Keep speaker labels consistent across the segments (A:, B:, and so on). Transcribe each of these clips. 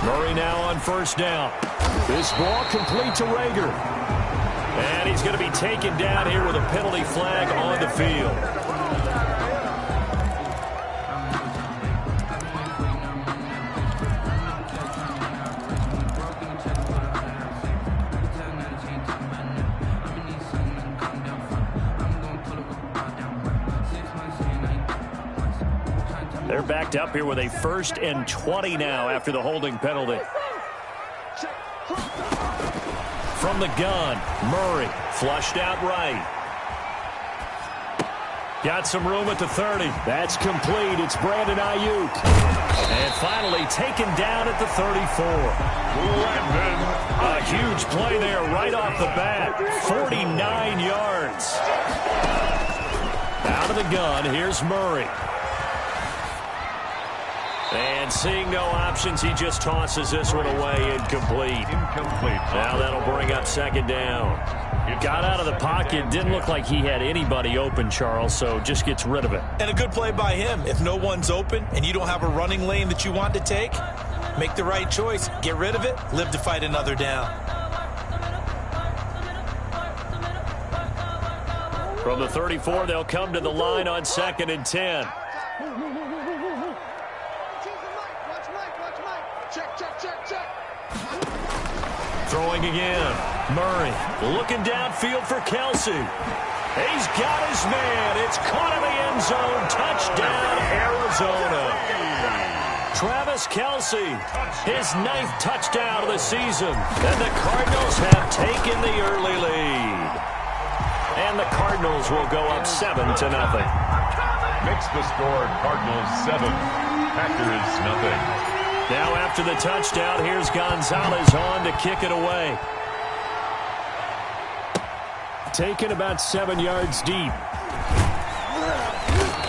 A: Murray now on first down. This ball complete to Rager. And he's going to be taken down here with a penalty flag on the field. They're backed up here with a 1st and 20 now after the holding penalty. From the gun, Murray flushed out right. Got some room at the 30. That's complete. It's Brandon Ayuk. And finally taken down at the 34. A huge play there right off the bat. 49 yards. Out of the gun, here's Murray. And seeing no options, he just tosses this one away incomplete. Now that'll bring up 2nd down. Got out of the pocket. Didn't look like he had anybody open, Charles, so just gets rid of it.
B: And a good play by him. If no one's open and you don't have a running lane that you want to take, make the right choice. Get rid of it. Live to fight another down.
A: From the 34, they'll come to the line on 2nd and 10. Throwing again. Murray looking downfield for Kelsey. He's got his man. It's caught in the end zone. Touchdown, Arizona. Travis Kelsey, his 9th touchdown of the season. And the Cardinals have taken the early lead. And the Cardinals will go up 7-0.
C: Makes the score Cardinals 7, Packers nothing.
A: Now after the touchdown, here's Gonzalez on to kick it away. Taken about 7 yards deep.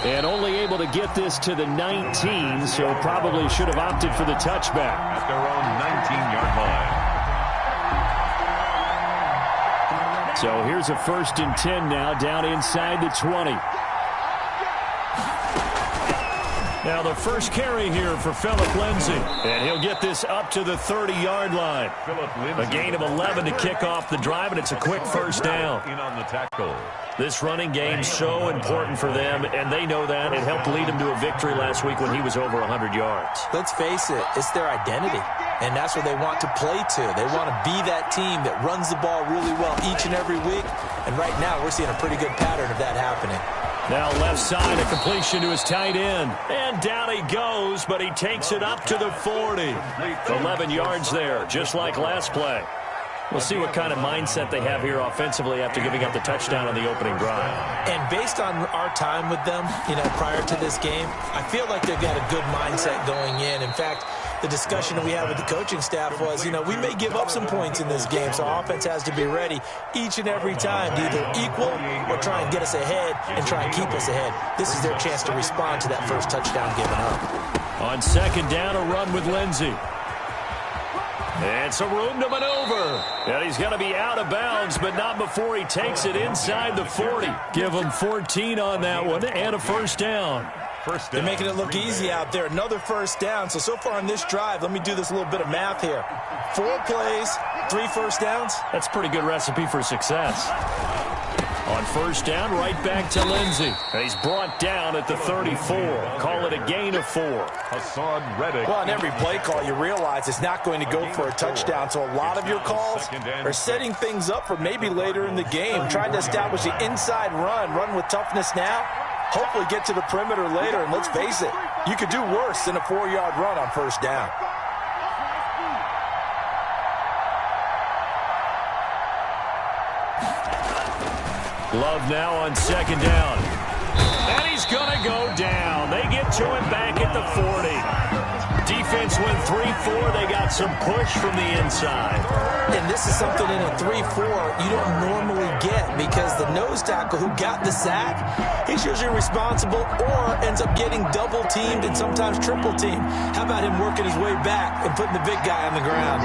A: And only able to get this to the 19, so probably should have opted for the touchback.
C: At their own 19-yard line.
A: So here's a 1st and 10 now, down inside the 20. Now the first carry here for Phillip Lindsay. And he'll get this up to the 30-yard line. A gain of 11 to kick off the drive, and it's a quick 1st down. This running game's so important for them, and they know that. It helped lead them to a victory last week when he was over 100 yards.
B: Let's face it, it's their identity. And that's what they want to play to. They want to be that team that runs the ball really well each and every week. And right now, we're seeing a pretty good pattern of that happening.
A: Now left side, a completion to his tight end. And down he goes, but he takes it up to the 40. 11 yards there, just like last play. We'll see what kind of mindset they have here offensively after giving up the touchdown on the opening drive.
B: And based on our time with them, prior to this game, I feel like they've got a good mindset going in. In fact, the discussion that we had with the coaching staff was, we may give up some points in this game, so offense has to be ready each and every time to either equal or try and get us ahead and try and keep us ahead. This is their chance to respond to that first touchdown given up.
A: On 2nd down, a run with Lindsay. And some room to maneuver. And he's going to be out of bounds, but not before he takes it inside the 40. Give him 14 on that one and a 1st down.
B: They're making it look easy out there. Another 1st down. So far on this drive, let me do this little bit of math here. 4 plays, 3 1st downs.
A: That's a pretty good recipe for success. On 1st down, right back to Lindsay. He's brought down at the 34. Call it a gain of 4.
C: Hassan Reddick.
B: Well, on every play call, you realize it's not going to go for a touchdown. So a lot of your calls are setting things up for maybe later in the game, trying to establish the inside run with toughness now. Hopefully get to the perimeter later, and let's face it, you could do worse than a 4-yard run on 1st down.
A: Love now on 2nd down. And he's going to go down. They get to him back at the 40. Defense went 3-4. They got some push from the inside.
B: And this is something in a 3-4 you don't normally get because the nose tackle who got the sack, he's usually responsible or ends up getting double-teamed and sometimes triple-teamed. How about him working his way back and putting the big guy on the ground?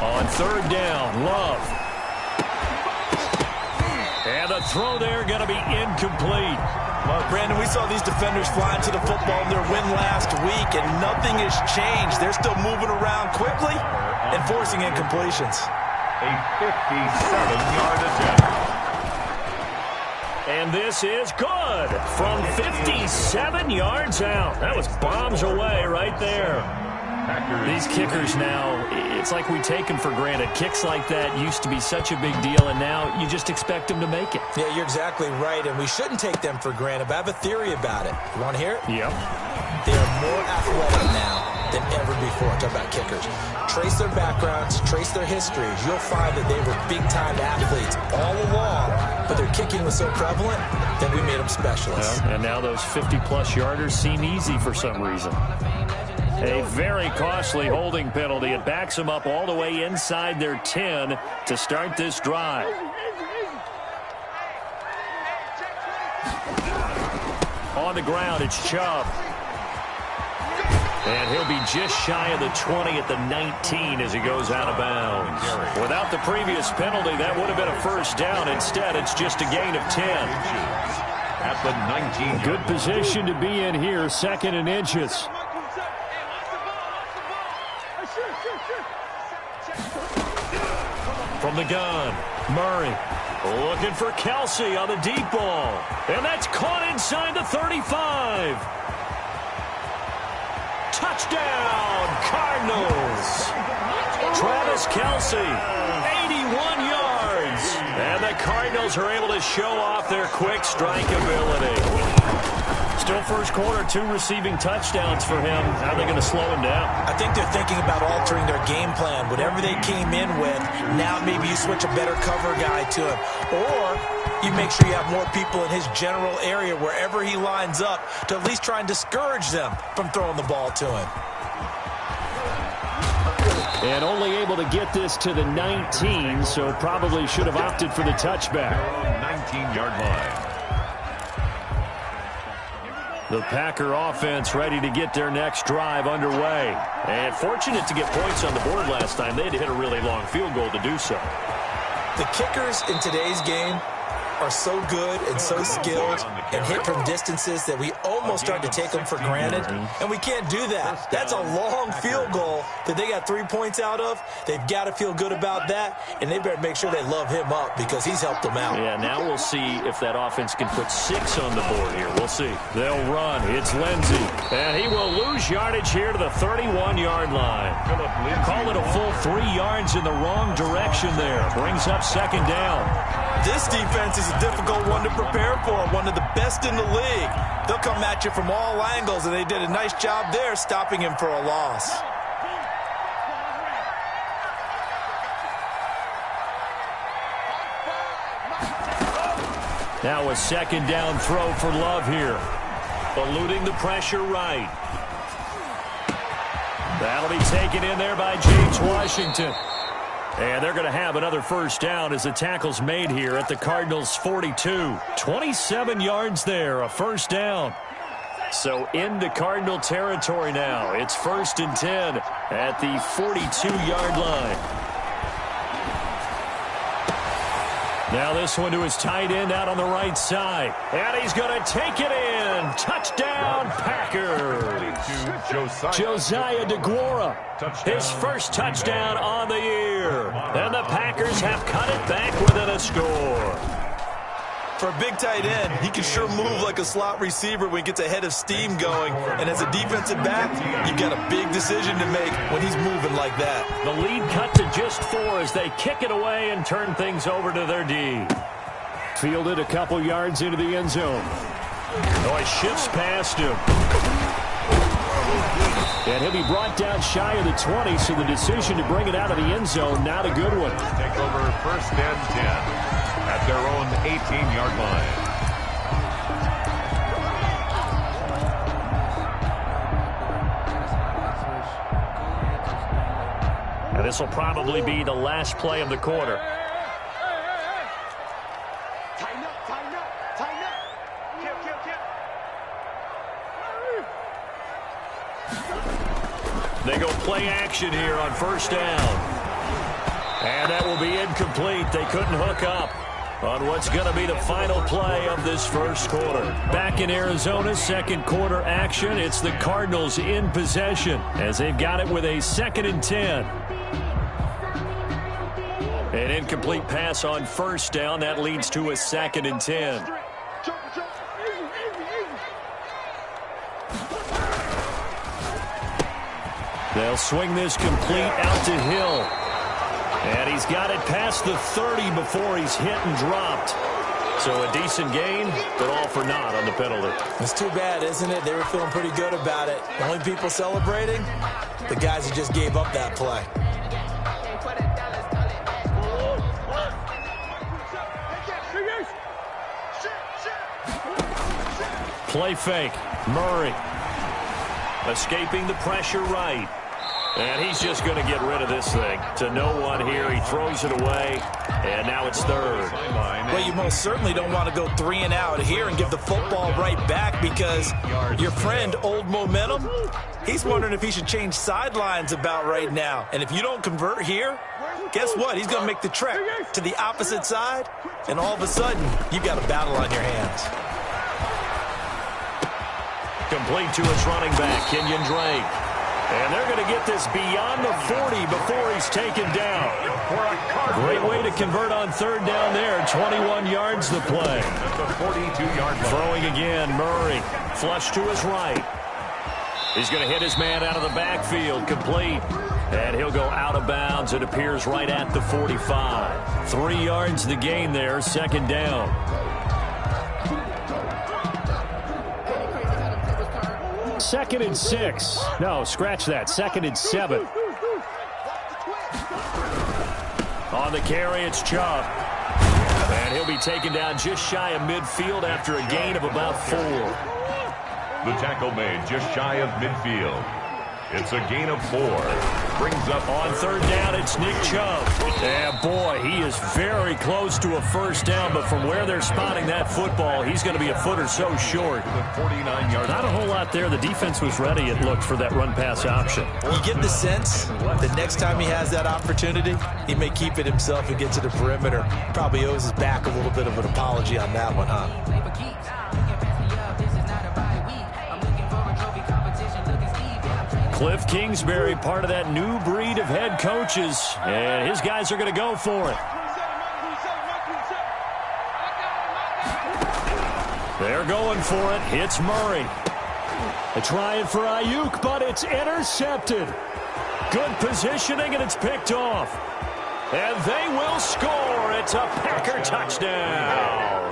B: On 3rd down, Love. And the
A: the throw there going to be incomplete.
B: Brandon, we saw these defenders flying to the football in their win last week, and nothing has changed. They're still moving around quickly and forcing incompletions.
C: A 57-yard attempt.
A: And this is good from 57 yards out. That was bombs away right there. These kickers now, it's like we take them for granted. Kicks like that used to be such a big deal, and now you just expect them to make it.
B: Yeah, you're exactly right, and we shouldn't take them for granted, but I have a theory about it. You want to hear it?
A: Yep.
B: They are more athletic now than ever before. Talk about kickers. Trace their backgrounds, trace their histories. You'll find that they were big-time athletes all along, but their kicking was so prevalent that we made them specialists.
A: Well, and now those 50-plus yarders seem easy for some reason. A very costly holding penalty. It backs them up all the way inside their 10 to start this drive. On the ground, it's Chubb. And he'll be just shy of the 20 at the 19 as he goes out of bounds. Without the previous penalty, that would have been a first down. Instead, it's just a gain of 10.
C: At the 19.
A: Good position to be in here, 2nd and inches. From the gun, Murray looking for Kelsey on the deep ball. And that's caught inside the 35. Touchdown, Cardinals. Travis Kelsey, 81 yards. And the Cardinals are able to show off their quick strike ability. Still first quarter, 2 receiving touchdowns for him. How are they going to slow him down?
B: I think they're thinking about altering their game plan. Whatever they came in with, now maybe you switch a better cover guy to him. Or you make sure you have more people in his general area wherever he lines up to at least try and discourage them from throwing the ball to him.
A: And only able to get this to the 19, so probably should have opted for the touchback.
C: 19-yard line.
A: The Packer offense ready to get their next drive underway. And fortunate to get points on the board last time. They had to hit a really long field goal to do so.
B: The kickers in today's game are so good and so skilled and hit from distances that we almost start to take them for granted, and we can't do that. That's a long field goal that they got 3 points out of. They've got to feel good about that, and they better make sure they love him up because he's helped them out.
A: Yeah, now we'll see if that offense can put 6 on the board here. We'll see. They'll run. It's Lindsey, and he will lose yardage here to the 31-yard line. Call it a full 3 yards in the wrong direction there. Brings up 2nd down.
B: This defense is a difficult one to prepare for, one of the best in the league. They'll come at you from all angles, and they did a nice job there stopping him for a loss.
A: Now a 2nd down throw for Love here. Eluding the pressure right. That'll be taken in there by James Washington. And they're going to have another first down as the tackle's made here at the Cardinals' 42. 27 yards there, a first down. So into Cardinal territory now. It's 1st and 10 at the 42-yard line. Now this one to his tight end out on the right side. And he's going to take it in. Touchdown, Packers. Josiah DeGuara, his first touchdown on the year. And the Packers have cut it back within a score.
B: For a big tight end, he can sure move like a slot receiver when he gets a head of steam going. And as a defensive back, you've got a big decision to make when he's moving like that.
A: The lead cut to just 4 as they kick it away and turn things over to their D. Fielded a couple yards into the end zone. Oh, he shifts past him. And he'll be brought down shy of the 20, so the decision to bring it out of the end zone, not a good one.
C: Take over 1st and 10 at their own 18-yard line.
A: And this will probably be the last play of the quarter. They go play action here on 1st down. And that will be incomplete. They couldn't hook up. on what's going to be the final play of this first quarter. Back in Arizona, second quarter action. It's the Cardinals in possession as they've got it with a 2nd and 10. An incomplete pass on first down. That leads to a 2nd and 10. They'll swing this complete out to Hill. And he's got it past the 30 before he's hit and dropped. So a decent gain, but all for naught on the penalty.
B: It's too bad, isn't it? They were feeling pretty good about it. The only people celebrating, the guys who just gave up that play.
A: Play fake. Murray escaping the pressure right. And he's just going to get rid of this thing. To no one here. He throws it away. And now it's third.
B: Well, you most certainly don't want to go 3 and out here and give the football right back because your friend, Old Momentum, he's wondering if he should change sidelines about right now. And if you don't convert here, guess what? He's going to make the trek to the opposite side. And all of a sudden, you've got a battle on your hands.
A: Complete to his running back, Kenyon Drake. And they're going to get this beyond the 40 before he's taken down. Great way to convert on third down there. 21 yards the play. Throwing again, Murray. Flush to his right. He's going to hit his man out of the backfield. Complete. And he'll go out of bounds. It appears right at the 45. 3 yards the gain there. 2nd down. 2nd and 6. No, scratch that. 2nd and 7. On the carry, it's Chubb. And he'll be taken down just shy of midfield after a gain of about 4.
C: The tackle made just shy of midfield. It's a gain of 4. Brings up
A: on third down, it's Nick Chubb. And boy, he is very close to a first down, but from where they're spotting that football, he's going to be a foot or so short.
C: 49 yards.
A: Not a whole lot there. The defense was ready, it looked, for that run-pass option.
B: You get the sense that next time he has that opportunity, he may keep it himself and get to the perimeter. Probably owes his back a little bit of an apology on that one, huh?
A: Cliff Kingsbury, part of that new breed of head coaches, and his guys are going to go for it. They're going for it. It's Murray. They're trying for Ayuk, but it's intercepted. Good positioning, and it's picked off. And they will score. It's a Packer touchdown.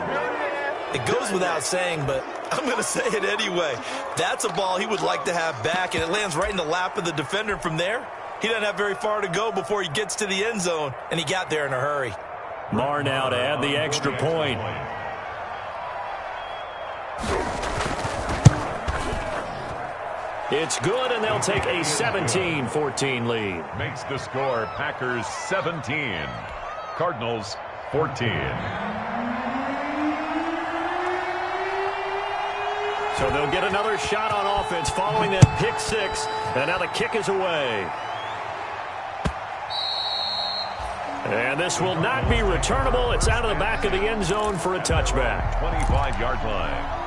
B: It goes without saying, but I'm going to say it anyway. That's a ball he would like to have back, and it lands right in the lap of the defender from there. He doesn't have very far to go before he gets to the end zone, and he got there in a hurry.
A: Marr now to add the extra point. It's good, and they'll take a 17-14 lead.
C: Makes the score Packers 17, Cardinals 14.
A: So they'll get another shot on offense following that pick 6, and now the kick is away. And this will not be returnable. It's out of the back of the end zone for a touchback.
C: 25-yard line.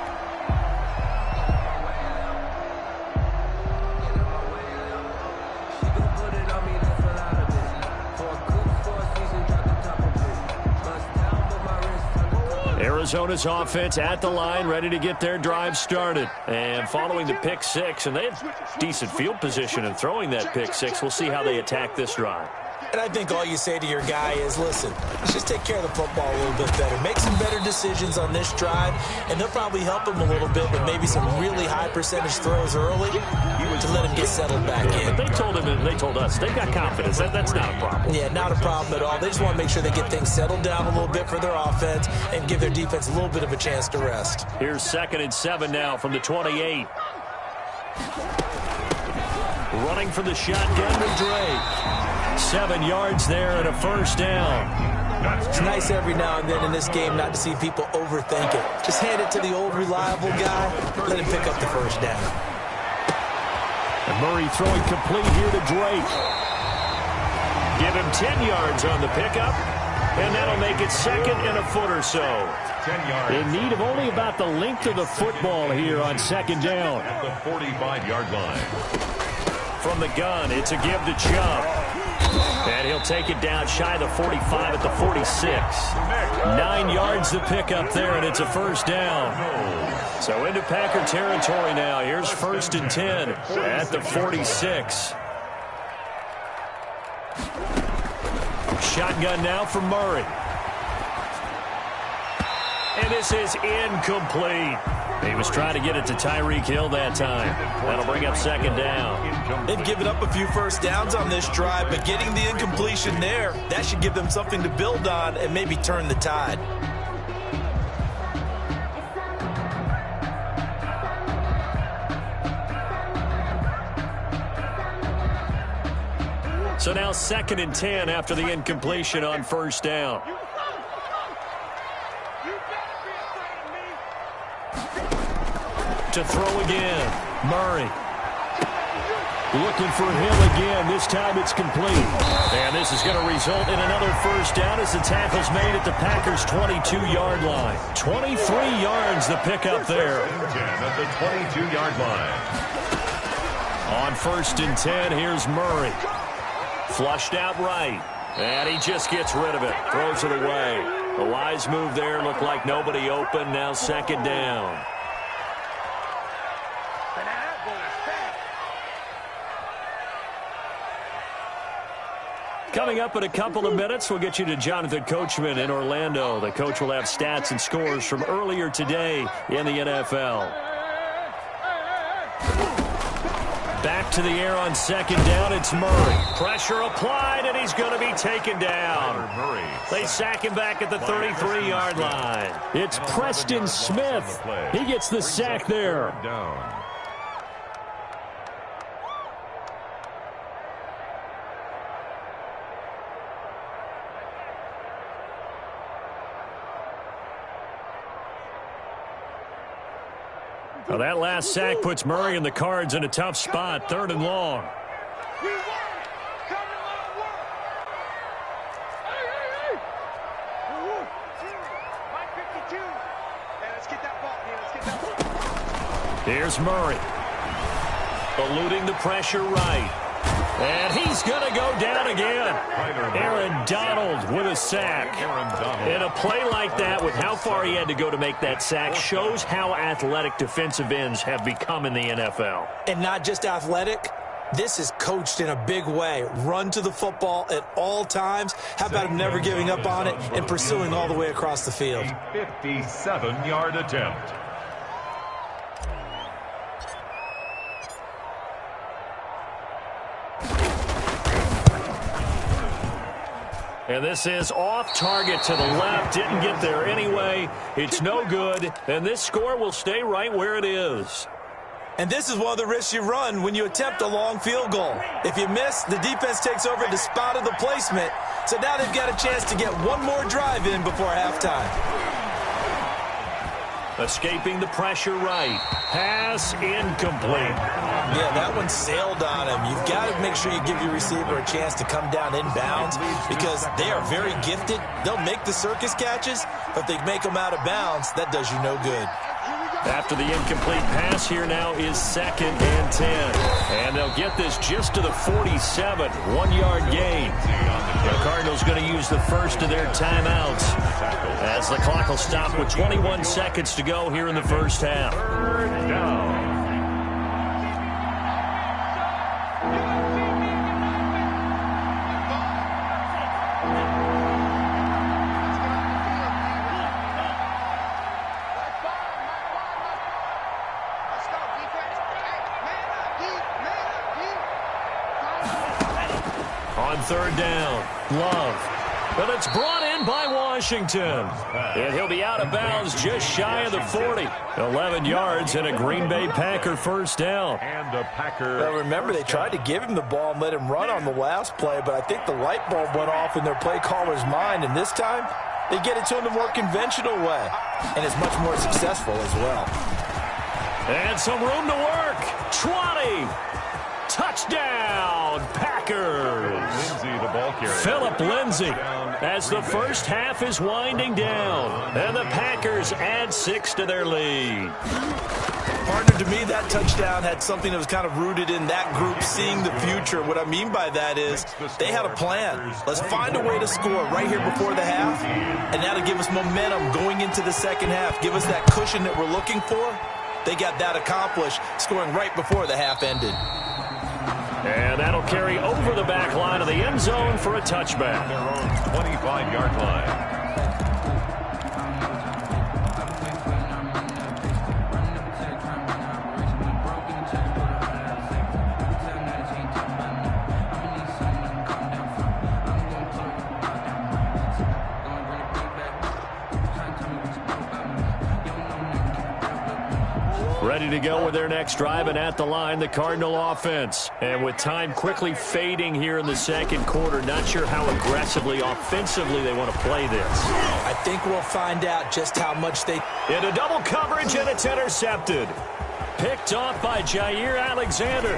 A: Arizona's offense at the line, ready to get their drive started. And following the pick 6, and they have decent field position in throwing that pick 6. We'll see how they attack this drive.
B: And I think all you say to your guy is, listen, let's just take care of the football a little bit better. Make some better decisions on this drive, and they'll probably help him a little bit with maybe some really high percentage throws early to let him get settled back in.
A: But they told him, and they told us, they've got confidence. That's not a problem.
B: Yeah, not a problem at all. They just want to make sure they get things settled down a little bit for their offense and give their defense a little bit of a chance to rest.
A: Here's 2nd and 7 now from the 28. Running for the shotgun with Drake. 7 yards there and a first down.
B: It's nice every now and then in this game not to see people overthink it. Just hand it to the old reliable guy, let him pick up the first down.
A: And Murray throwing complete here to Drake. Give him 10 yards on the pickup. and that'll make it second and a foot or so.
C: 10 yards.
A: In need of only about the length of the football here on second down.
C: At the 45-yard line.
A: From the gun, it's a give to Chubb. And he'll take it down shy of the 45 at the 46. 9 yards to pick up there, and it's a first down. So into Packer territory now. Here's first and 10 at the 46. Shotgun now for Murray. And this is incomplete. He was trying to get it to Tyreek Hill that time. That'll bring up second down.
B: They've given up a few first downs on this drive, but getting the incompletion there, that should give them something to build on and maybe turn the tide.
A: So now second and 10 after the incompletion on first down. To throw again, Murray. Looking for Hill again. This time it's complete. And this is going to result in another first down as the tackle's made at the Packers' 22-yard line. 23 yards the pickup there.
C: 10 at the 22-yard line.
A: On first and 10, here's Murray. Flushed out right. And he just gets rid of it. Throws it away. A wise move there. Looked like nobody open. Now second down. Coming up in a couple of minutes, we'll get you to Jonathan Coachman in Orlando. The coach will have stats and scores from earlier today in the NFL. Back to the air on second down, it's Murray. Pressure applied, and he's going to be taken down. They sack him back at the 33-yard line. It's Preston Smith. He gets the sack there. Well, that last sack puts Murray and the Cards in a tough spot, third and long. Here's Murray. Eluding the pressure right. And he's going to go down again. Aaron Donald with a sack. And a play like that with how far he had to go to make that sack shows how athletic defensive ends have become in the NFL.
B: And not just athletic. This is coached in a big way. Run to the football at all times. How about him never giving up on it and pursuing all the way across the field?
C: A 57-yard attempt.
A: And this is off target to the left. Didn't get there anyway. It's no good. And this score will stay right where it is.
B: And this is one of the risks you run when you attempt a long field goal. If you miss, the defense takes over at the spot of the placement. So now they've got a chance to get one more drive in before halftime.
A: Escaping the pressure right. Pass incomplete.
B: Yeah, that one sailed on him. You've got to make sure you give your receiver a chance to come down inbounds because they are very gifted. They'll make the circus catches, but if they make them out of bounds, that does you no good.
A: After the incomplete pass, here now is second and 10. And they'll get this just to the 47, 1-yard gain. The Cardinals going to use the first of their timeouts as the clock will stop with 21 seconds to go here in the first half.
C: Third down.
A: On third down, Love. But it's brought in by Washington. And he'll be out of bounds just shy of the 40. 11 yards and a Green Bay Packer first down.
C: And a Packer.
B: Now remember, they tried to give him the ball and let him run on the last play, but I think the light bulb went off in their play caller's mind. And this time, they get it to him the more conventional way. And it's much more successful as well.
A: And some room to work. 20. Touchdown, Packers.
C: Lindsay, the the ball carrier.
A: Phillip Lindsay as the first half is winding down. And the Packers add 6 to their lead.
B: Partner, to me, that touchdown had something that was kind of rooted in that group seeing the future. What I mean by that is they had a plan. Let's find a way to score right here before the half, and that'll give us momentum going into the second half, give us that cushion that we're looking for. They got that accomplished, scoring right before the half ended.
A: And that'll carry over the back line of the end zone for a touchback.
C: Their own 25-yard line.
A: Ready to go with their next drive, and at the line, the Cardinal offense. And with time quickly fading here in the second quarter, not sure how aggressively, offensively they want to play this.
B: I think we'll find out just how much they...
A: Into double coverage, and it's intercepted. Picked off by Jair Alexander.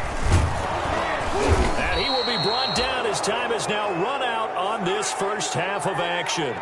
A: And he will be brought down as time has now run out on this first half of action.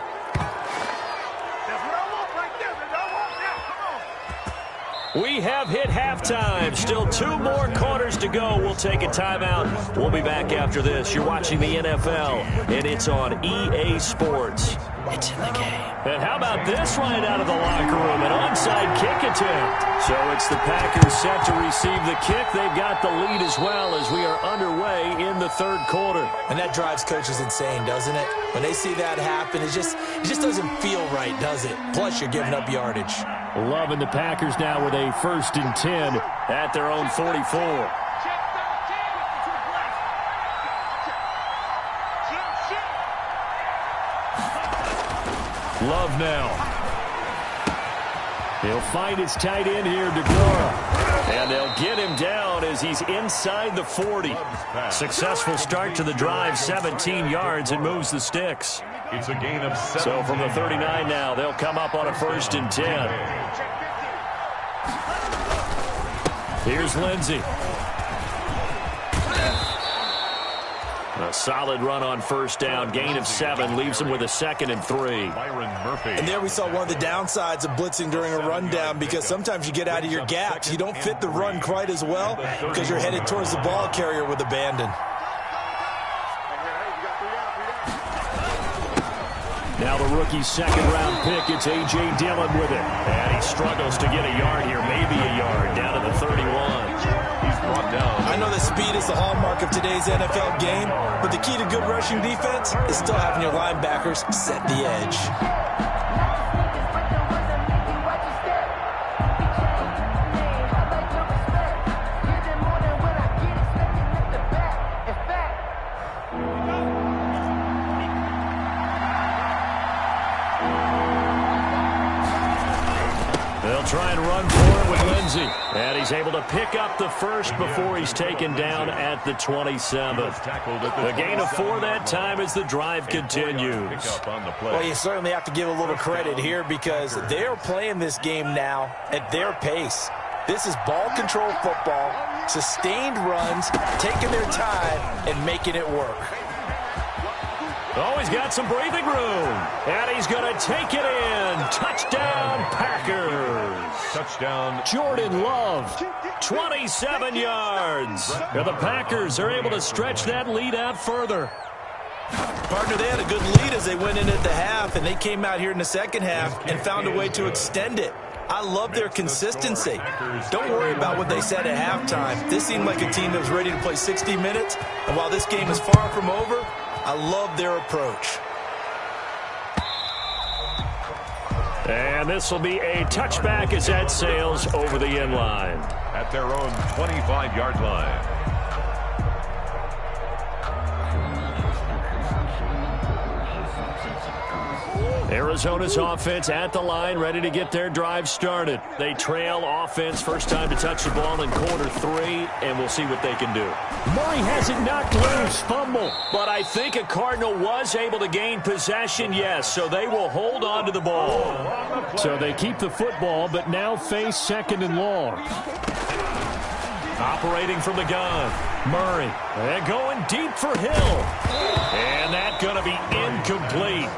A: We have hit halftime. Still 2 more quarters to go. We'll take a timeout. We'll be back after this. You're watching the NFL, and it's on EA Sports. It's in the game. And how about this right out of the locker room? An onside kick attempt. So it's the Packers set to receive the kick. They've got the lead as well as we are underway in the third quarter.
B: And that drives coaches insane, doesn't it? When they see that happen, it just doesn't feel right, does it? Plus, you're giving up yardage.
A: Loving the Packers now with a 1st and 10 at their own 44. Love now. He'll find his tight end here, DeGora. And they'll get him down as he's inside the 40. Successful start to the drive, 17 yards, and moves the sticks.
C: It's a gain of 7.
A: So from the 39 now, they'll come up on a 1st and 10. Here's Lindsay. A solid run on first down. Gain of 7 leaves him with a 2nd and 3.
B: And there we saw one of the downsides of blitzing during a rundown, because sometimes you get out of your gaps. You don't fit the run quite as well because you're headed towards the ball carrier with abandon.
A: Now the rookie's 2nd-round pick. It's A.J. Dillon with it. And he struggles to get a yard here, maybe a yard, down to the 31.
C: He's brought down.
B: I know that speed is the hallmark of today's NFL game, but the key to good rushing defense is still having your linebackers set the edge.
A: Try and run for it with Lindsay. And he's able to pick up the 1st before he's taken down at the 27. A gain of 4 that time as the drive continues.
B: Well, you certainly have to give a little credit here because they're playing this game now at their pace. This is ball control football, sustained runs, taking their time and making it work.
A: Oh, he's got some breathing room. And he's going to take it in. Touchdown, Packers.
C: Touchdown.
A: Jordan Love, 27 yards. And the Packers are able to stretch that lead out further.
B: Partner, they had a good lead as they went in at the half, and they came out here in the second half and found a way to extend it. I love their consistency. Don't worry about what they said at halftime. This seemed like a team that was ready to play 60 minutes, and while this game is far from over, I love their approach.
A: And this will be a touchback as that sails over the end line.
C: At their own 25-yard line.
A: Arizona's offense at the line, ready to get their drive started. They trail offense, first time to touch the ball in quarter 3, and we'll see what they can do. Murray has it knocked loose, fumble. But I think a Cardinal was able to gain possession, yes, so they will hold on to the ball. So they keep the football, but now face 2nd and long. Operating from the gun, Murray. And going deep for Hill. And that's going to be incomplete.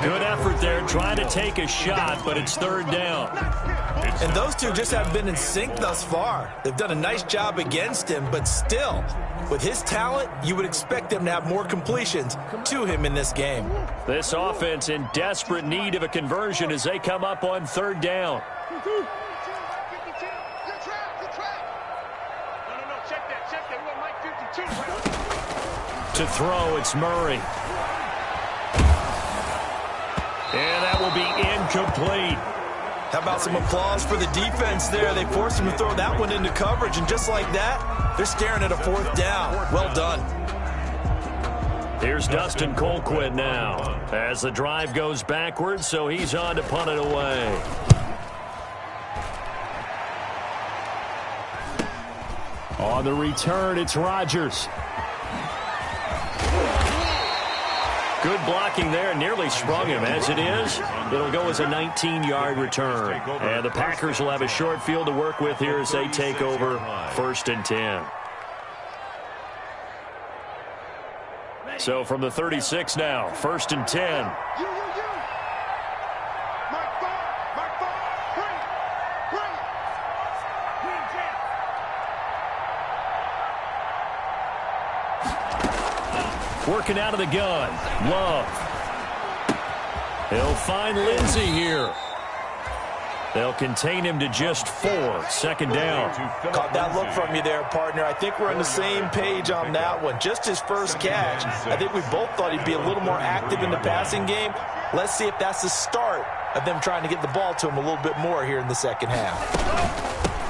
A: Good effort there trying to take a shot, but it's third down.
B: And those two just haven't been in sync thus far. They've done a nice job against him, but still, with his talent, you would expect them to have more completions to him in this game.
A: This offense in desperate need of a conversion as they come up on third down. To throw, it's Murray. And that will be incomplete.
B: How about some applause for the defense there? They forced him to throw that one into coverage, and just like that, they're staring at a fourth down. Well done.
A: Here's Dustin Colquitt now as the drive goes backwards, so he's on to punt it away. On the return, it's Rodgers. Good blocking there, nearly sprung him. As it is, it'll go as a 19-yard return. And the Packers will have a short field to work with here as they take over 1st and 10. So from the 36 now, 1st and 10. Working out of the gun. Love. He'll find Lindsey here. They'll contain him to just 4. 2nd down.
B: Caught that look from you there, partner. I think we're on the same page on that one. Just his first catch. I think we both thought he'd be a little more active in the passing game. Let's see if that's the start of them trying to get the ball to him a little bit more here in the second half.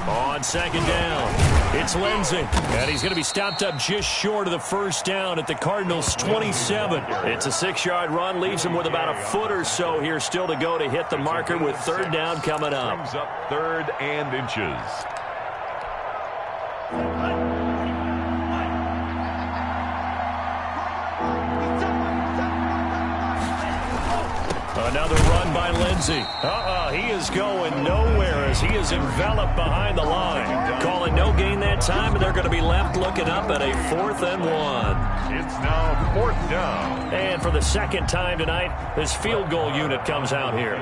A: On 2nd down, it's Lindsey. And he's going to be stopped up just short of the first down at the Cardinals' 27. It's a 6-yard run, leaves him with about a foot or so here still to go to hit the marker with third down coming up.
C: Brings up 3rd and inches.
A: Another run by Lindsey. He is going nowhere as he is enveloped behind the line. Calling no gain that time, and they're going to be left looking up at a 4th and 1.
C: It's now 4th down.
A: And for the second time tonight, his field goal unit comes out here.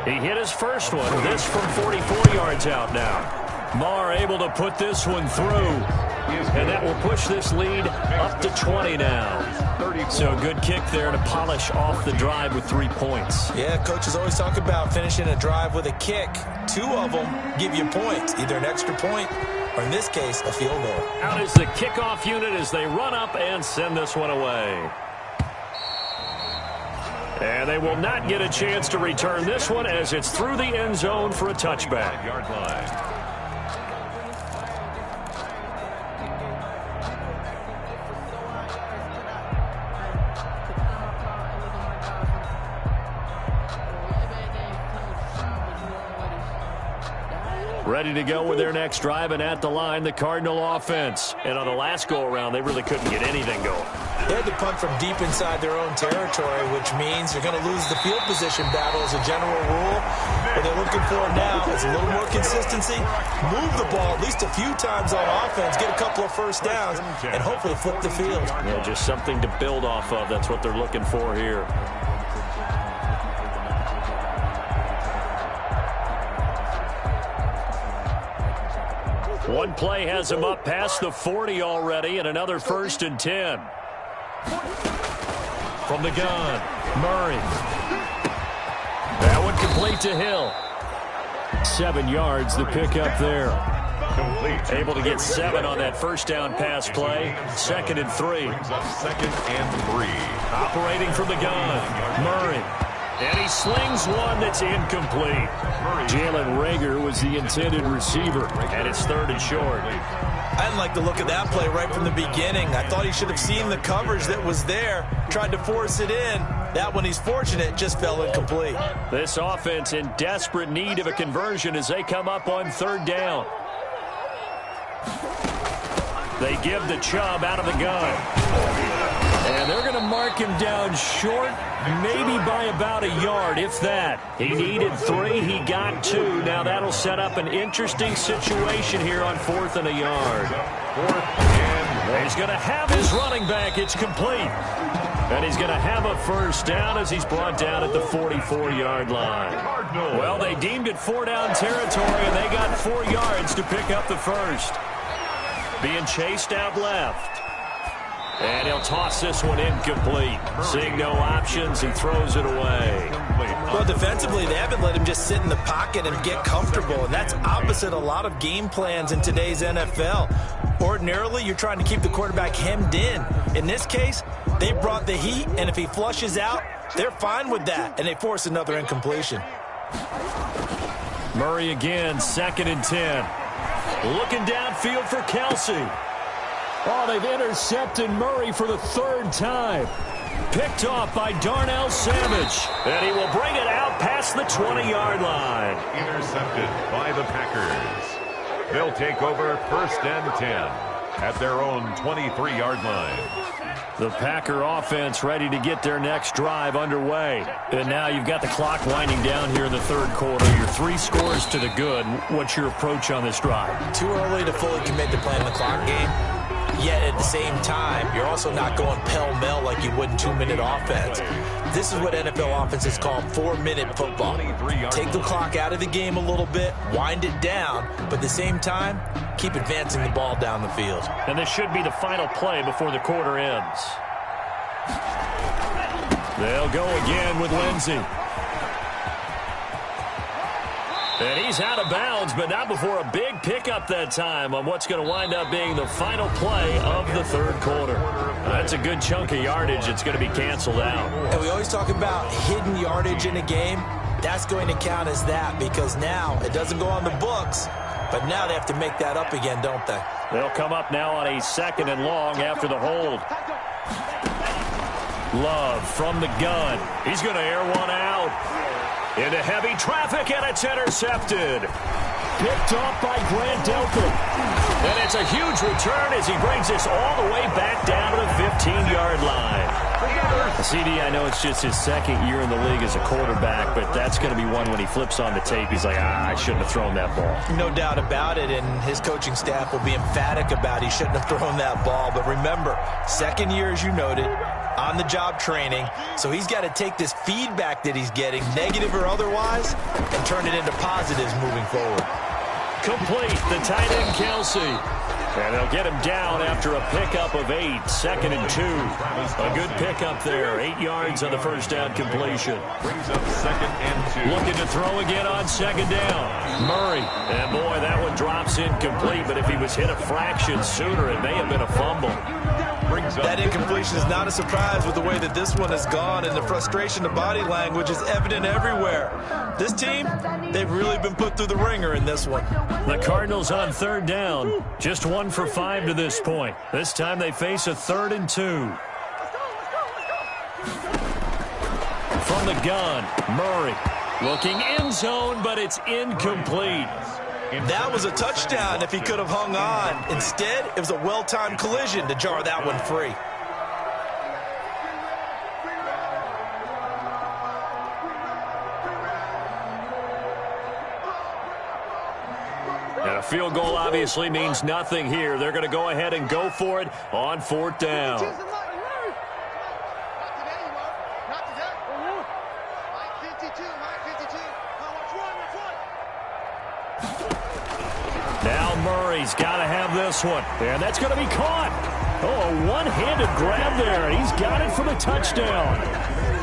A: He hit his first one, this from 44 yards out now. Marr able to put this one through. And that will push this lead up to 20 now. So a good kick there to polish off the drive with 3 points.
B: Yeah, coaches always talk about finishing a drive with a kick. 2 of them give you points, either an extra point or, in this case, a field goal.
A: Out is the kickoff unit as they run up and send this one away. And they will not get a chance to return this one as it's through the end zone for a touchback.
C: 5-yard line.
A: Ready to go with their next drive, and at the line, the Cardinal offense. And on the last go-around, they really couldn't get anything going.
B: They had to punt from deep inside their own territory, which means they're going to lose the field position battle as a general rule. What they're looking for now is a little more consistency, move the ball at least a few times on offense, get a couple of first downs, and hopefully flip the field.
A: Yeah, just something to build off of. That's what they're looking for here. One play has him up past the 40 already, and another 1st and 10. From the gun, Murray. That one complete to Hill. 7 yards, the pickup there.
C: Complete.
A: Able to get 7 on that first down pass play. 2nd and 3.
C: Brings up 2nd and 3.
A: Operating from the gun, Murray. And he slings one that's incomplete. Jalen Reagor was the intended receiver, and it's 3rd and short.
B: I didn't like the look of that play right from the beginning. I thought he should have seen the coverage that was there, tried to force it in. That one, he's fortunate, just fell incomplete.
A: This offense in desperate need of a conversion as they come up on 3rd down. They give the Chubb out of the gun. And they're going to march mark him down short, maybe by about a yard, if that. He needed 3. He got 2. Now that'll set up an interesting situation here on 4th and a yard.
C: 4th and 1.
A: He's going to have his running back. It's complete. And he's going to have a first down as he's brought down at the 44-yard line. Well, they deemed it 4-down territory, and they got 4 yards to pick up the first. Being chased out left. And he'll toss this one incomplete. Seeing no options, he throws it away.
B: Well, defensively, they haven't let him just sit in the pocket and get comfortable, and that's opposite a lot of game plans in today's NFL. Ordinarily, you're trying to keep the quarterback hemmed in. In this case, they brought the heat, and if he flushes out, they're fine with that, and they force another incompletion.
A: Murray again, 2nd and 10. Looking downfield for Kelsey. Oh, they've intercepted Murray for the 3rd time. Picked off by Darnell Savage. And he will bring it out past the 20-yard line.
C: Intercepted by the Packers. They'll take over 1st and 10 at their own 23-yard line.
A: The Packer offense ready to get their next drive underway. And now you've got the clock winding down here in the 3rd quarter. Your 3 scores to the good. What's your approach on this drive?
B: Too early to fully commit to playing the clock game. Yet at the same time, you're also not going pell-mell like you would in 2-minute offense. This is what NFL offenses call 4-minute football. Take the clock out of the game a little bit, wind it down, but at the same time, keep advancing the ball down the field.
A: And this should be the final play before the quarter ends. They'll go again with Lindsey. And he's out of bounds, but not before a big pickup that time on what's going to wind up being the final play of the 3rd quarter. That's a good chunk of yardage. It's going to be canceled out.
B: And we always talk about hidden yardage in a game. That's going to count as that because now it doesn't go on the books, but now they have to make that up again, don't they?
A: They'll come up now on a 2nd and long after the hold. Love from the gun. He's going to air one out. Into heavy traffic, and it's intercepted. Picked off by Grant Delpit. And it's a huge return as he brings this all the way back down to the 15-yard line. CD, I know it's just his 2nd year in the league as a quarterback, but that's going to be one when he flips on the tape. He's like, I shouldn't have thrown that ball.
B: No doubt about it, and his coaching staff will be emphatic about he shouldn't have thrown that ball. But remember, 2nd year, as you noted, on-the-job training, so he's got to take this feedback that he's getting, negative or otherwise, and turn it into positives moving forward.
A: Complete, the tight end Kelsey. And they'll get him down after a pickup of 8, 2nd and 2. A good pickup there, 8 yards on the first down completion.
C: Brings up 2nd and 2.
A: Looking to throw again on 2nd down. Murray, and boy, that one drops incomplete, but if he was hit a fraction sooner, it may have been a fumble.
B: That incompletion is not a surprise with the way that this one has gone, and the frustration of body language is evident everywhere. This team, they've really been put through the ringer in this one.
A: The Cardinals on 3rd down, just 1 for 5 to this point. This time they face a 3rd and 2. From the gun, Murray looking end zone, but it's incomplete.
B: That was a touchdown if he could have hung on. Instead, it was a well-timed collision to jar that one free.
A: And a field goal obviously means nothing here. They're going to go ahead and go for it on 4th down. Now Murray's got to have this one, and that's going to be caught. Oh, a one-handed grab there, and he's got it for the touchdown.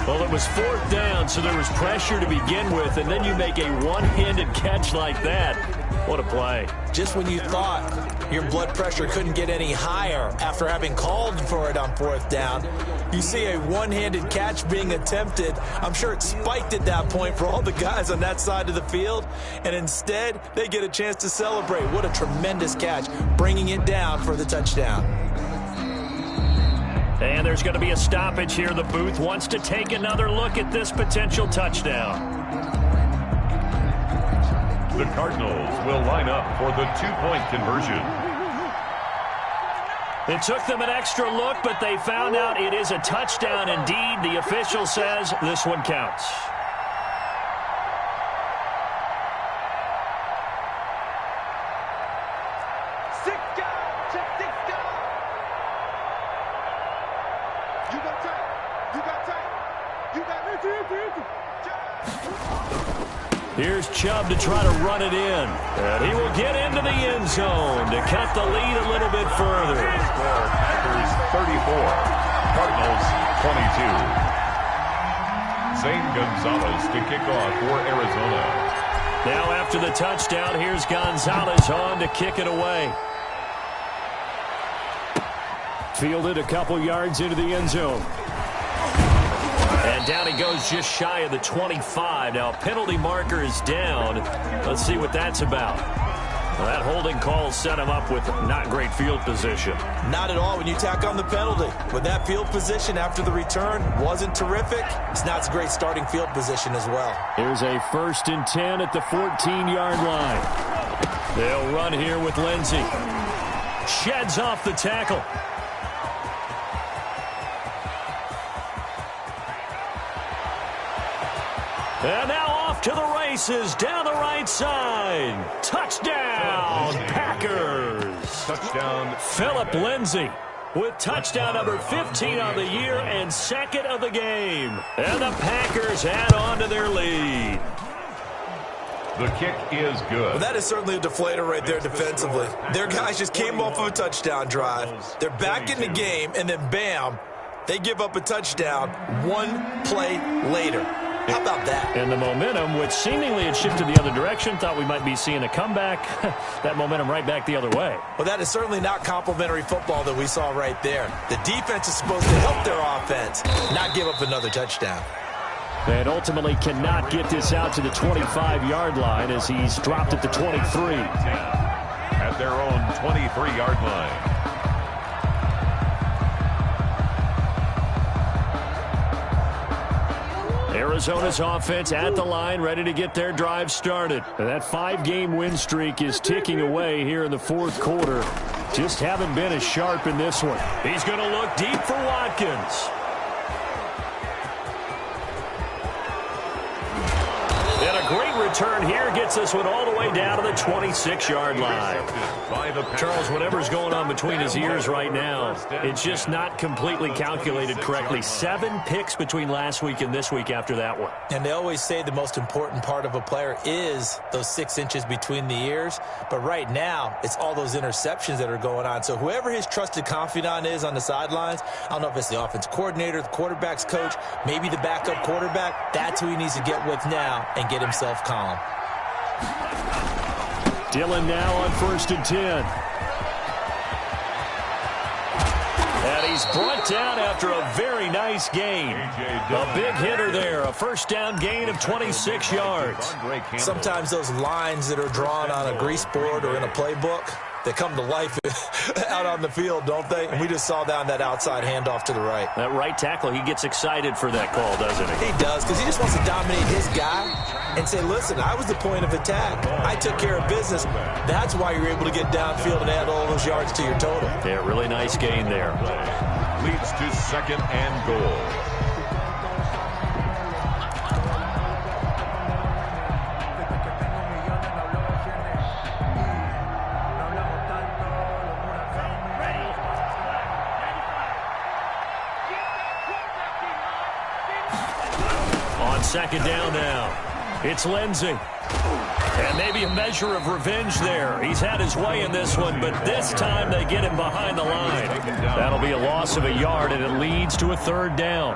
A: Well, it was 4th down, so there was pressure to begin with, and then you make a one-handed catch like that. What a play.
B: Just when you thought your blood pressure couldn't get any higher after having called for it on 4th down, you see a one-handed catch being attempted. I'm sure it spiked at that point for all the guys on that side of the field, and instead they get a chance to celebrate. What a tremendous catch, bringing it down for the touchdown.
A: And there's going to be a stoppage here. The booth wants to take another look at this potential touchdown.
C: The Cardinals will line up for the 2-point conversion.
A: It took them an extra look, but they found out it is a touchdown indeed. The official says this one counts. Here's Chubb to try to run it in. And he will get into the end zone to cut the lead a little bit further.
C: Packers 34, Cardinals 22. Zane Gonzalez to kick off for Arizona.
A: Now after the touchdown, here's Gonzalez on to kick it away. Fielded a couple yards into the end zone. And down he goes just shy of the 25. Now, penalty marker is down. Let's see what that's about. Well, that holding call set him up with not great field position.
B: Not at all when you tack on the penalty. With that field position after the return wasn't terrific. It's not a great starting field position as well.
A: Here's a 1st and 10 at the 14-yard line. They'll run here with Lindsey. Sheds off the tackle. And now off to the races down the right side. Touchdown, Packers.
C: Touchdown,
A: Philip Lindsey with touchdown number 15 on the year and 2nd of the game. And the Packers add on to their lead.
C: the kick is good.
B: Well, that is certainly a deflator right there defensively. Their guys just came off of a touchdown drive. They're back in the game, and then bam, they give up a touchdown one play later. How about that?
A: And the momentum, which seemingly had shifted the other direction, thought we might be seeing a comeback. That momentum right back the other way.
B: Well, that is certainly not complimentary football that we saw right there. The defense is supposed to help their offense, not give up another touchdown.
A: And ultimately cannot get this out to the 25-yard line as he's dropped at the 23.
C: At their own 23-yard line.
A: Arizona's offense at the line, ready to get their drive started. And that 5-game win streak is ticking away here in the fourth quarter. Just haven't been as sharp in this one. He's going to look deep for Watkins. And a great return here gets this one all the way down to the 26-yard line. Charles, whatever's going on between his ears right now, it's just not completely calculated correctly. 7 picks between last week and this week after that one.
B: And they always say the most important part of a player is those 6 inches between the ears. But right now, it's all those interceptions that are going on. So whoever his trusted confidant is on the sidelines, I don't know if it's the offense coordinator, the quarterback's coach, maybe the backup quarterback, that's who he needs to get with now and get himself calm.
A: Dillon now on 1st and 10. And he's brought down after a very nice gain. A big hitter there, a first down gain of 26 yards.
B: Sometimes those lines that are drawn on a grease board or in a playbook, they come to life out on the field, don't they? And we just saw that on that outside handoff to the right.
A: That right tackle, he gets excited for that call, doesn't he?
B: He does, because he just wants to dominate his guy and say, listen, I was the point of attack. I took care of business. That's why you're able to get downfield and add all those yards to your total.
A: Yeah, really nice gain there.
C: Leads to 2nd and goal.
A: On 2nd down now, it's Lindsey. And maybe a measure of revenge there. He's had his way in this one, but this time they get him behind the line. That'll be a loss of a yard, and it leads to a 3rd down.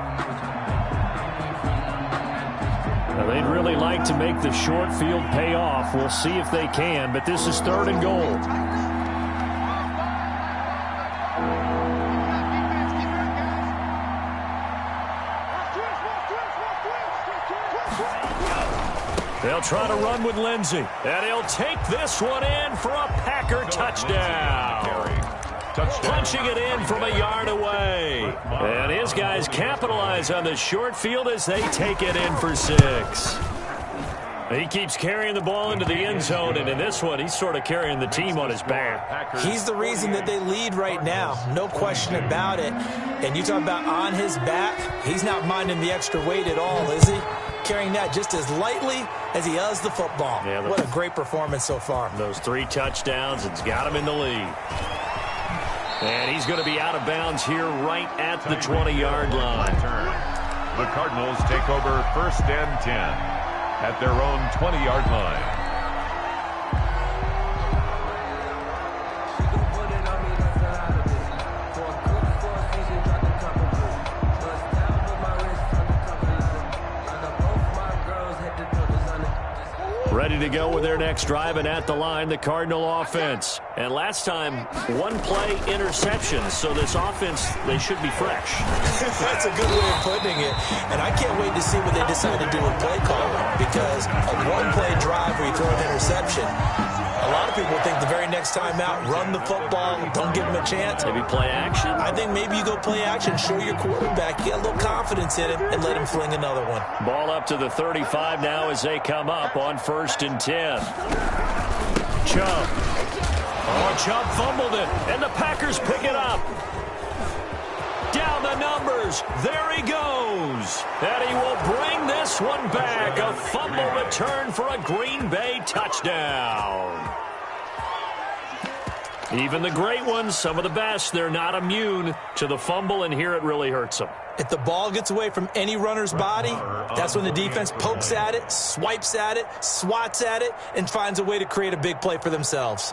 A: Now, they'd really like to make the short field pay off. We'll see if they can, but this is 3rd and goal. They'll try to run with Lindsey, and he'll take this one in for a Packer touchdown. Punching it in from a yard away. And his guys capitalize on the short field as they take it in for 6. He keeps carrying the ball into the end zone, and in this one, he's sort of carrying the team on his back.
B: He's the reason that they lead right now, no question about it. And you talk about on his back, he's not minding the extra weight at all, is he? Carrying that just as lightly as he does the football. Yeah, what a great performance so far.
A: Those 3 touchdowns, it's got him in the lead. And he's going to be out of bounds here right at the 20-yard line.
C: The Cardinals take over 1st and 10 at their own 20-yard line.
A: Ready to go with their next drive, and at the line, the Cardinal offense. And last time, 1-play interceptions, so this offense, they should be fresh.
B: That's a good way of putting it. And I can't wait to see what they decide to do with play calling, because a 1-play drive where you throw an interception, a lot of people think the very next time out, run the football, don't give them a chance.
A: Maybe play action?
B: I think maybe you go play action, show your quarterback, get a little confidence in him, and let him fling another one.
A: Ball up to the 35 now as they come up on 1st and 10. Chubb. Oh, Chubb fumbled it, and the Packers pick it up. Down the numbers. There he goes. And he will bring this one back. A fumble return for a Green Bay touchdown. Even the great ones, some of the best, they're not immune to the fumble, and here it really hurts them.
B: If the ball gets away from any runner's body, that's when the defense pokes at it, swipes at it, swats at it, and finds a way to create a big play for themselves.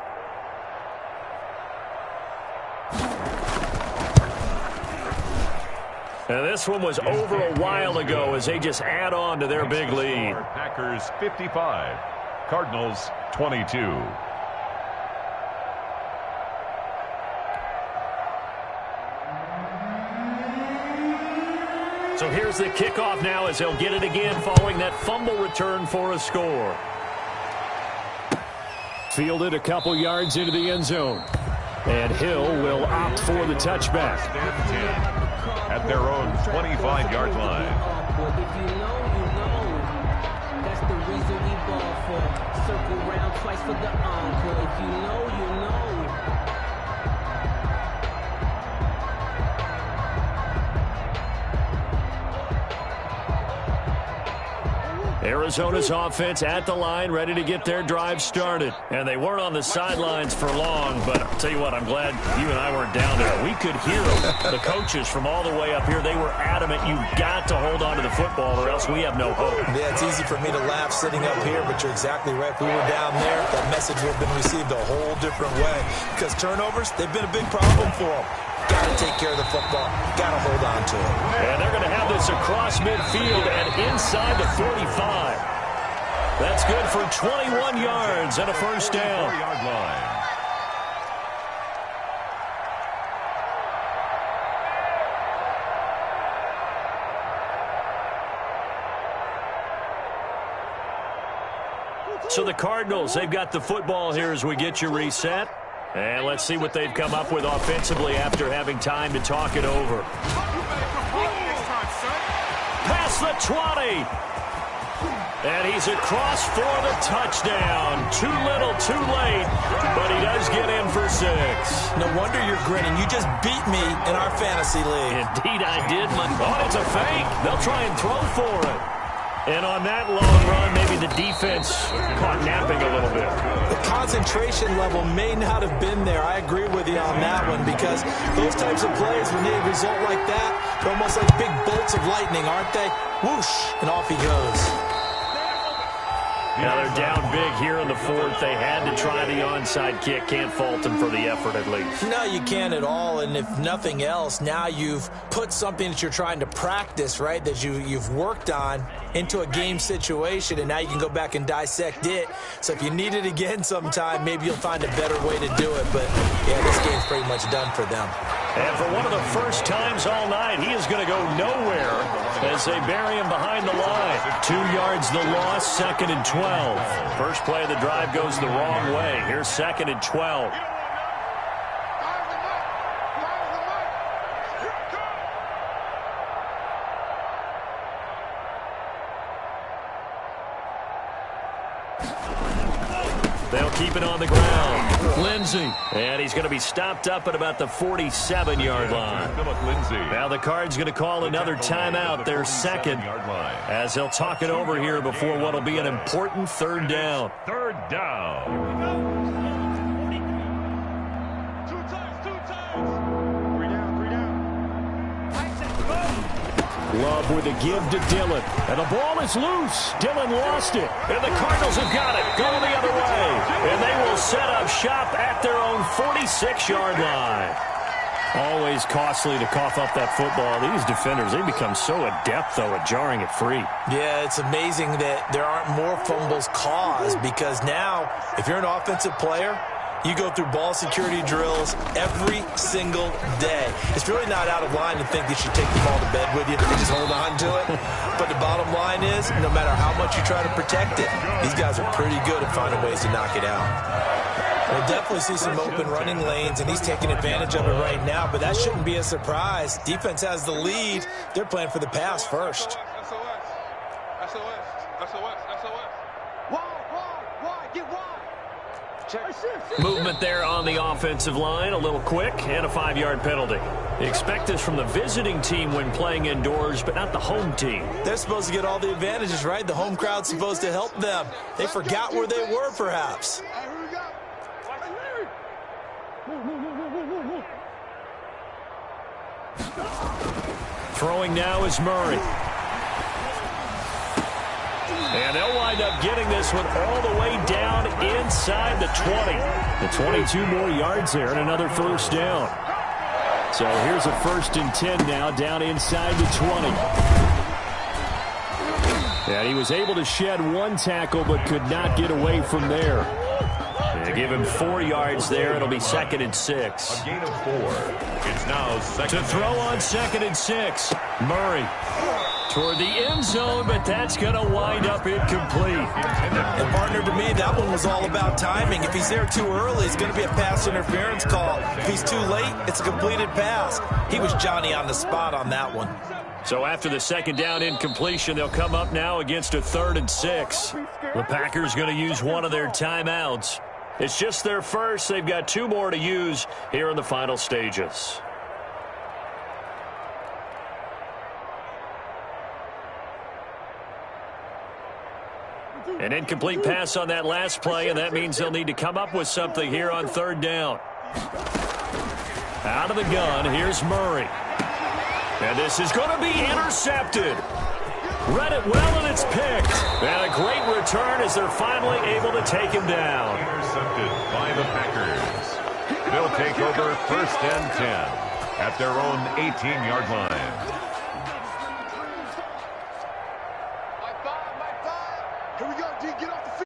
A: And this one was over a while ago as they just add on to their big lead.
C: Packers 55, Cardinals 22.
A: So here's the kickoff now as they'll get it again following that fumble return for a score. Fielded a couple yards into the end zone. And Hill will opt for the touchback.
C: At their own 25-yard line.
D: If you know, you know. That's the reason we ball for. Circle round twice for the encore. If you know, you know.
A: Arizona's offense at the line, ready to get their drive started. And they weren't on the sidelines for long, but I'll tell you what, I'm glad you and I weren't down there. We could hear them. The coaches from all the way up here, they were adamant, you've got to hold on to the football or else we have no hope.
B: Yeah, it's easy for me to laugh sitting up here, but you're exactly right. If we were down there, that message would have been received a whole different way. Because turnovers, they've been a big problem for them. Got to take care of the football. Got to hold on to it.
A: And they're going to have this across midfield and inside the 45. That's good for 21 yards and a first down. So the Cardinals, they've got the football here as we get you reset. And let's see what they've come up with offensively after having time to talk it over. Past the 20. And he's across for the touchdown. Too little, too late. But he does get in for 6.
B: No wonder you're grinning. You just beat me in our fantasy league.
A: Indeed I did. Oh, it's a fake. They'll try and throw for it. And on that long run, maybe the defense caught napping a little bit.
B: The concentration level may not have been there. I agree with you on that one because those types of plays, when they result like that, they're almost like big bolts of lightning, aren't they? Whoosh, and off he goes.
A: Now they're down big here in the 4th. They had to try the onside kick. Can't fault them for the effort at least.
B: No, you can't at all. And if nothing else, now you've put something that you're trying to practice, right, that you've worked on into a game situation, and now you can go back and dissect it. So if you need it again sometime, maybe you'll find a better way to do it. But, yeah, this game's pretty much done for them.
A: And for one of the first times all night, he is going to go nowhere as they bury him behind the line. 2 yards the loss, 2nd and 12. First play of the drive goes the wrong way. Here's 2nd and 12. They'll keep it on the ground. Lindsey. And he's going to be stopped up at about the 47-yard line. Now the Cards going to call another timeout, their second, as they'll talk it over here before what will be an important third down.
C: Third down.
A: Love with a give to Dillon. And the ball is loose. Dillon lost it. And the Cardinals have got it. Going the other way. And they will set up shop at their own 46-yard line. Always costly to cough up that football. These defenders, they become so adept, though, at jarring it free.
B: Yeah, it's amazing that there aren't more fumbles caused, because now, if you're an offensive player, you go through ball security drills every single day. It's really not out of line to think that you take the ball to bed with you and just hold on to it. But the bottom line is, no matter how much you try to protect it, these guys are pretty good at finding ways to knock it out. We'll definitely see some open running lanes, and he's taking advantage of it right now, but that shouldn't be a surprise. Defense has the lead. They're playing for the pass first.
A: Movement there on the offensive line, a little quick, and a 5-yard penalty. Expect this from the visiting team when playing indoors, but not the home team.
B: They're supposed to get all the advantages, right? The home crowd's supposed to help them. They forgot where they were, perhaps.
A: Throwing now is Murray. And they'll wind up getting this one all the way down inside the 20. The 22 more yards there and another first down. So here's a 1st and 10 now down inside the 20. And he was able to shed one tackle but could not get away from there. They give him 4 yards there. It'll be 2nd and 6.
C: A gain of 4. It's now 2nd.
A: To throw on 2nd and 6. Murray toward the end zone, but that's going to wind up incomplete.
B: And, partner, to me, that one was all about timing. If he's there too early, it's going to be a pass interference call. If he's too late, it's a completed pass. He was Johnny on the spot on that one.
A: So after the 2nd down incompletion, they'll come up now against a 3rd and 6. The Packers going to use one of their timeouts. It's just their first. They've got 2 more to use here in the final stages. An incomplete pass on that last play, and that means they'll need to come up with something here on 3rd down. Out of the gun, here's Murray. And this is going to be intercepted. Read it well, and it's picked. And a great return as they're finally able to take him down.
C: Intercepted by the Packers. They'll take over 1st and 10 at their own 18-yard line.
E: Here we go, D. Get off the